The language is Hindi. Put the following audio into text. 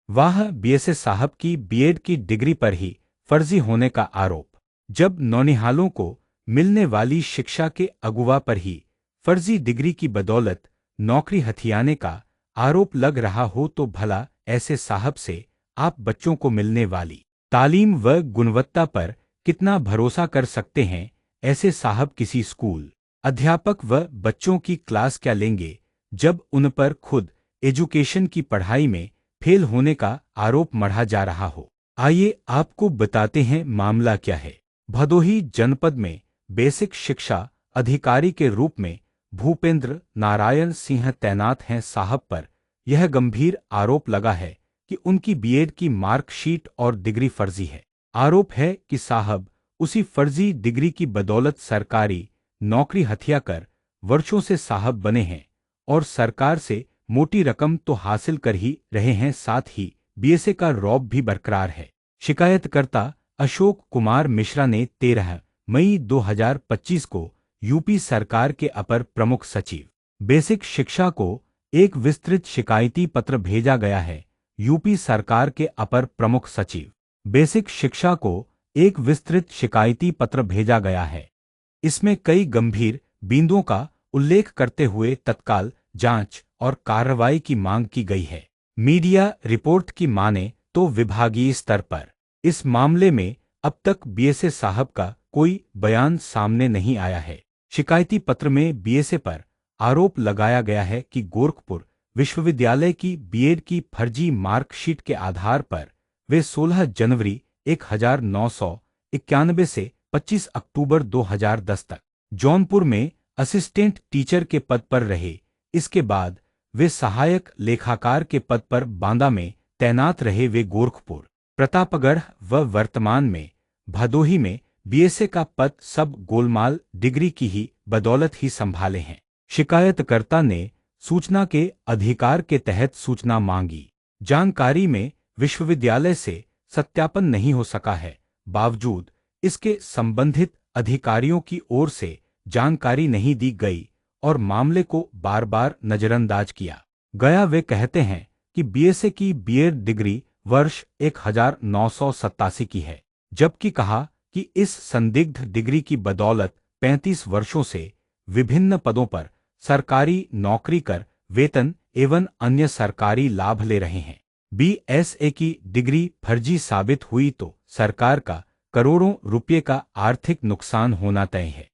वाह, बीएसए साहब की बीएड की डिग्री पर ही फर्जी होने का आरोप। जब नौनिहालों को मिलने वाली शिक्षा के अगुवा पर ही फर्जी डिग्री की बदौलत नौकरी हथियाने का आरोप लग रहा हो तो भला ऐसे साहब से आप बच्चों को मिलने वाली तालीम व गुणवत्ता पर कितना भरोसा कर सकते हैं। ऐसे साहब किसी स्कूल अध्यापक व बच्चों की क्लास क्या लेंगे जब उन पर खुद एजुकेशन की पढ़ाई में फेल होने का आरोप मढ़ा जा रहा हो। आइए आपको बताते हैं मामला क्या है। भदोही जनपद में बेसिक शिक्षा अधिकारी के रूप में भूपेंद्र नारायण सिंह तैनात हैं। साहब पर यह गंभीर आरोप लगा है कि उनकी बीएड की मार्कशीट और डिग्री फर्जी है। आरोप है कि साहब उसी फर्जी डिग्री की बदौलत सरकारी नौकरी हथिया कर वर्षों से साहब बने हैं और सरकार से मोटी रकम तो हासिल कर ही रहे हैं, साथ ही बीएसए का रौब भी बरकरार है। शिकायतकर्ता अशोक कुमार मिश्रा ने 13 मई 2025 को यूपी सरकार के अपर प्रमुख सचिव बेसिक शिक्षा को एक विस्तृत शिकायती पत्र भेजा गया है। यूपी सरकार के अपर प्रमुख सचिव बेसिक शिक्षा को एक विस्तृत शिकायती पत्र भेजा गया है। इसमें कई गंभीर बिंदुओं का उल्लेख करते हुए तत्काल जांच और कार्रवाई की मांग की गई है। मीडिया रिपोर्ट की माने तो विभागीय स्तर पर इस मामले में अब तक बीएसए साहब का कोई बयान सामने नहीं आया है। शिकायती पत्र में बीएसए पर आरोप लगाया गया है कि गोरखपुर विश्वविद्यालय की बीएड की फर्जी मार्कशीट के आधार पर वे 16 जनवरी 1991 से 25 अक्टूबर 2010 तक जौनपुर में असिस्टेंट टीचर के पद पर रहे। इसके बाद वे सहायक लेखाकार के पद पर बांदा में तैनात रहे। वे गोरखपुर, प्रतापगढ़ व वर्तमान में भदोही में बीएसए का पद सब गोलमाल डिग्री की ही बदौलत ही संभाले हैं। शिकायतकर्ता ने सूचना के अधिकार के तहत सूचना मांगी। जानकारी में विश्वविद्यालय से सत्यापन नहीं हो सका है, बावजूद इसके संबंधित अधिकारियों की ओर से जानकारी नहीं दी गई और मामले को बार बार नजरअंदाज किया गया। वे कहते हैं कि बीएसए की बीएड डिग्री वर्ष 1987 की है, जबकि कहा कि इस संदिग्ध डिग्री की बदौलत 35 वर्षों से विभिन्न पदों पर सरकारी नौकरी कर वेतन एवं अन्य सरकारी लाभ ले रहे हैं। बीएसए की डिग्री फर्जी साबित हुई तो सरकार का करोड़ों रुपये का आर्थिक नुकसान होना तय है।